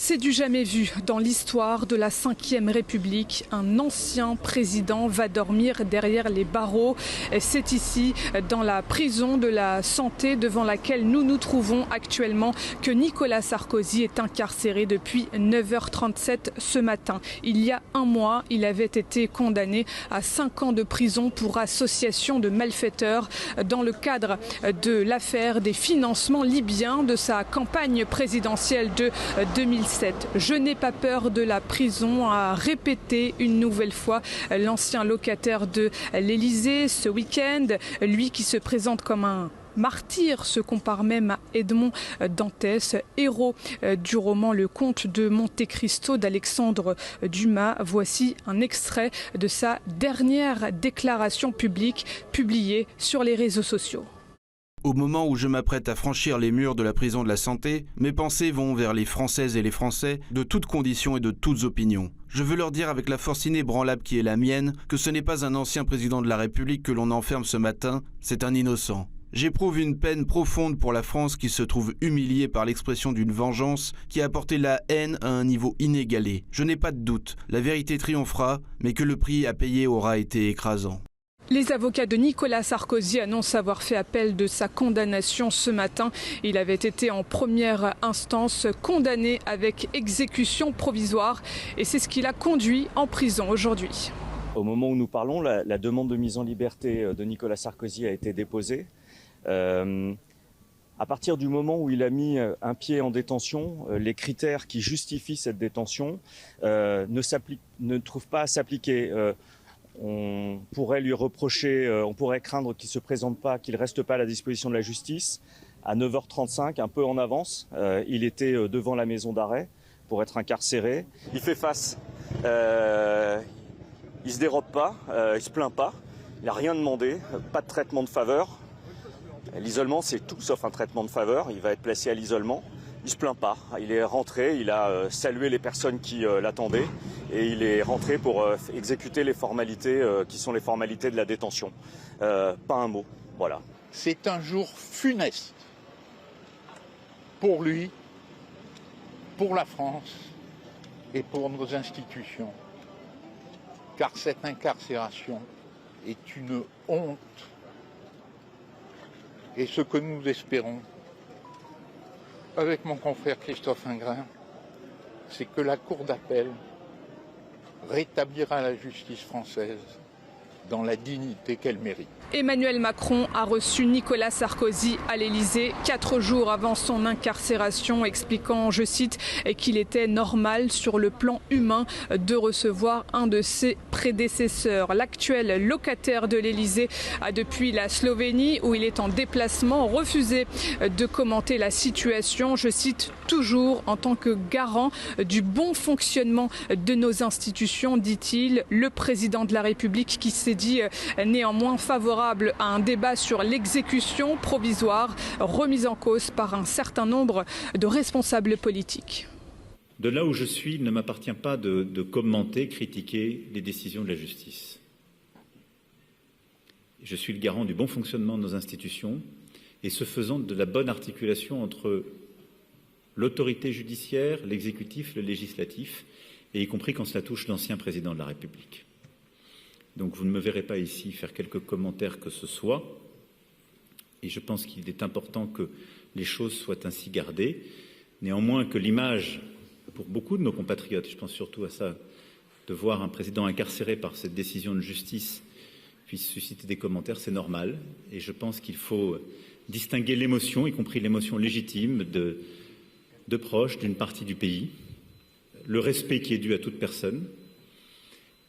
C'est du jamais vu dans l'histoire de la Ve République. Un ancien président va dormir derrière les barreaux. C'est ici, dans la prison de la Santé devant laquelle nous nous trouvons actuellement, que Nicolas Sarkozy est incarcéré depuis 9h37 ce matin. Il y a un mois, il avait été condamné à 5 ans de prison pour association de malfaiteurs dans le cadre de l'affaire des financements libyens de sa campagne présidentielle de 2007. Je n'ai pas peur de la prison, a répété une nouvelle fois l'ancien locataire de l'Élysée ce week-end. Lui qui se présente comme un martyr se compare même à Edmond Dantès, héros du roman Le Comte de Monte Cristo d'Alexandre Dumas. Voici un extrait de sa dernière déclaration publique publiée sur les réseaux sociaux. Au moment où je m'apprête à franchir les murs de la prison de la Santé, mes pensées vont vers les Françaises et les Français de toutes conditions et de toutes opinions. Je veux leur dire avec la force inébranlable qui est la mienne que ce n'est pas un ancien président de la République que l'on enferme ce matin, c'est un innocent. J'éprouve une peine profonde pour la France qui se trouve humiliée par l'expression d'une vengeance qui a porté la haine à un niveau inégalé. Je n'ai pas de doute, la vérité triomphera, mais que le prix à payer aura été écrasant. Les avocats de Nicolas Sarkozy annoncent avoir fait appel de sa condamnation ce matin. Il avait été en première instance condamné avec exécution provisoire et c'est ce qui l'a conduit en prison aujourd'hui. Au moment où nous parlons, la demande de mise en liberté de Nicolas Sarkozy a été déposée. À partir du moment où il a mis un pied en détention, les critères qui justifient cette détention ne trouvent pas à s'appliquer. On pourrait lui reprocher, on pourrait craindre qu'il ne se présente pas, qu'il ne reste pas à la disposition de la justice. À 9h35, un peu en avance, il était devant la maison d'arrêt pour être incarcéré. Il fait face, il ne se dérobe pas, il ne se plaint pas, il n'a rien demandé, pas de traitement de faveur. L'isolement, c'est tout sauf un traitement de faveur, il va être placé à l'isolement. Il ne se plaint pas, il est rentré, il a salué les personnes qui l'attendaient et il est rentré pour exécuter les formalités qui sont les formalités de la détention. Pas un mot, voilà. C'est un jour funeste pour lui, pour la France et pour nos institutions. Car cette incarcération est une honte. Et ce que nous espérons, avec mon confrère Christophe Ingrin, c'est que la Cour d'appel rétablira la justice française dans la dignité qu'elle mérite. Emmanuel Macron a reçu Nicolas Sarkozy à l'Élysée 4 jours avant son incarcération, expliquant, je cite, qu'il était normal sur le plan humain de recevoir un de ses prédécesseurs. L'actuel locataire de l'Élysée a depuis la Slovénie, où il est en déplacement, refusé de commenter la situation, je cite, toujours en tant que garant du bon fonctionnement de nos institutions, dit-il. Le président de la République qui s'est dit néanmoins favorable à un débat sur l'exécution provisoire remise en cause par un certain nombre de responsables politiques. De là où je suis, il ne m'appartient pas de commenter, critiquer les décisions de la justice. Je suis le garant du bon fonctionnement de nos institutions et ce faisant de la bonne articulation entre l'autorité judiciaire, l'exécutif, le législatif, et y compris quand cela touche l'ancien président de la République. Donc vous ne me verrez pas ici faire quelques commentaires que ce soit, et je pense qu'il est important que les choses soient ainsi gardées. Néanmoins, que l'image, pour beaucoup de nos compatriotes, je pense surtout à ça, de voir un président incarcéré par cette décision de justice puisse susciter des commentaires, c'est normal, et je pense qu'il faut distinguer l'émotion, y compris l'émotion légitime de proches d'une partie du pays, le respect qui est dû à toute personne,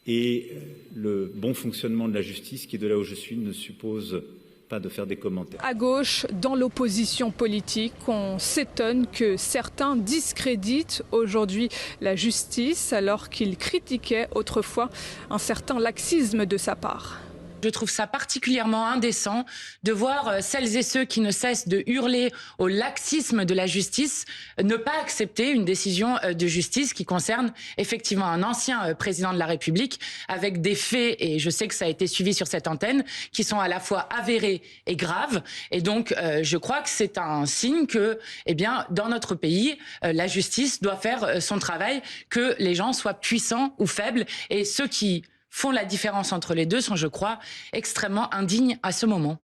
et le bon fonctionnement de la justice qui, de là où je suis, ne suppose pas de faire des commentaires. À gauche, dans l'opposition politique, on s'étonne que certains discréditent aujourd'hui la justice alors qu'ils critiquaient autrefois un certain laxisme de sa part. Je trouve ça particulièrement indécent de voir celles et ceux qui ne cessent de hurler au laxisme de la justice ne pas accepter une décision de justice qui concerne effectivement un ancien président de la République avec des faits, et je sais que ça a été suivi sur cette antenne, qui sont à la fois avérés et graves. Et donc, je crois que c'est un signe que, dans notre pays, la justice doit faire son travail, que les gens soient puissants ou faibles, et ceux qui font la différence entre les deux sont, je crois, extrêmement indignes à ce moment.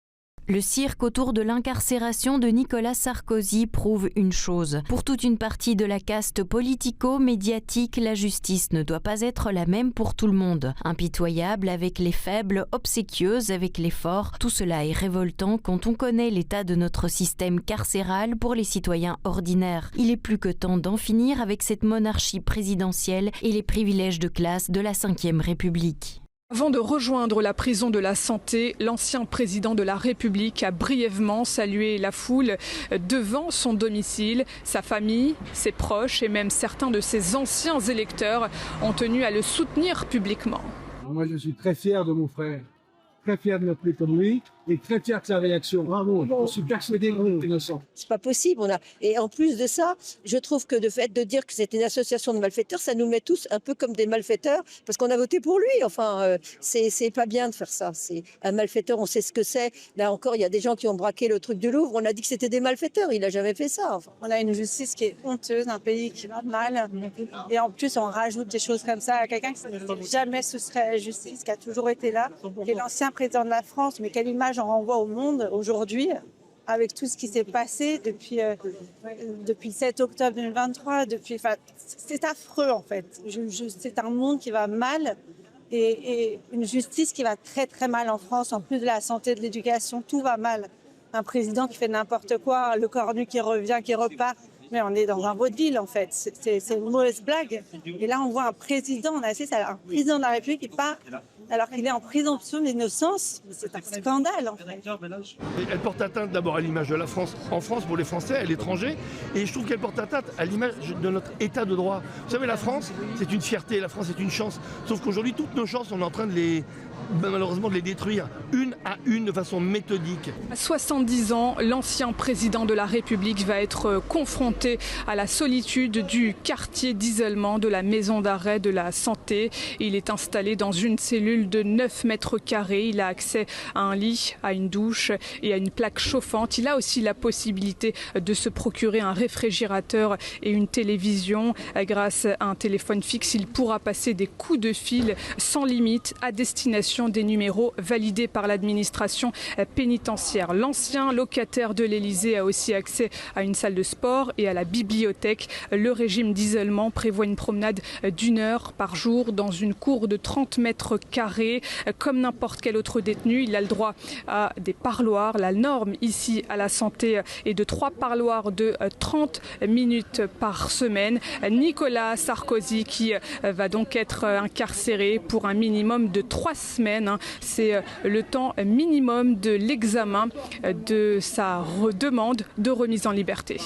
Le cirque autour de l'incarcération de Nicolas Sarkozy prouve une chose. Pour toute une partie de la caste politico-médiatique, la justice ne doit pas être la même pour tout le monde. Impitoyable avec les faibles, obséquieuse avec les forts, tout cela est révoltant quand on connaît l'état de notre système carcéral pour les citoyens ordinaires. Il est plus que temps d'en finir avec cette monarchie présidentielle et les privilèges de classe de la Ve République. Avant de rejoindre la prison de la Santé, l'ancien président de la République a brièvement salué la foule devant son domicile. Sa famille, ses proches et même certains de ses anciens électeurs ont tenu à le soutenir publiquement. Moi, je suis très fier de mon frère, très fier de notre économie et très fier de sa réaction. Bravo, je suis persuadé qu'on est innocent. C'est pas possible. Et en plus de ça, je trouve que le fait de dire que c'est une association de malfaiteurs, ça nous met tous un peu comme des malfaiteurs parce qu'on a voté pour lui. Enfin, c'est pas bien de faire ça. C'est un malfaiteur, on sait ce que c'est. Là encore, il y a des gens qui ont braqué le truc du Louvre. On a dit que c'était des malfaiteurs. Il a jamais fait ça. Enfin. On a une justice qui est honteuse, un pays qui va mal. Et en plus, on rajoute des choses comme ça à quelqu'un qui jamais ce serait la justice, qui a toujours été là, qui est l'ancien président de la France. Mais quelle image on renvoie au monde aujourd'hui avec tout ce qui s'est passé depuis le 7 octobre 2023. C'est affreux en fait. C'est un monde qui va mal et une justice qui va très très mal en France. En plus de la santé, de l'éducation, tout va mal. Un président qui fait n'importe quoi, le cornu qui revient, qui repart. Mais on est dans un vaudeville en fait. C'est une mauvaise blague. Et là on voit un président, un président de la République qui part alors qu'il est en présomption d'innocence. C'est un scandale en fait. Elle porte atteinte d'abord à l'image de la France en France pour les Français, à l'étranger. Et je trouve qu'elle porte atteinte à l'image de notre état de droit. Vous savez, la France, c'est une fierté, la France, c'est une chance. Sauf qu'aujourd'hui, toutes nos chances, on est en train de malheureusement de les détruire, une à une, de façon méthodique. À 70 ans, l'ancien président de la République va être confronté à la solitude du quartier d'isolement de la maison d'arrêt de la Santé. Il est installé dans une cellule de 9 mètres carrés. Il a accès à un lit, à une douche et à une plaque chauffante. Il a aussi la possibilité de se procurer un réfrigérateur et une télévision. Grâce à un téléphone fixe, il pourra passer des coups de fil sans limite à destination des numéros validés par l'administration pénitentiaire. L'ancien locataire de l'Élysée a aussi accès à une salle de sport et à la bibliothèque. Le régime d'isolement prévoit une promenade d'1 heure par jour dans une cour de 30 mètres carrés. Comme n'importe quel autre détenu, il a le droit à des parloirs. La norme ici à la Santé est de 3 parloirs de 30 minutes par semaine. Nicolas Sarkozy qui va donc être incarcéré pour un minimum de 3 semaines. C'est le temps minimum de l'examen de sa demande de remise en liberté.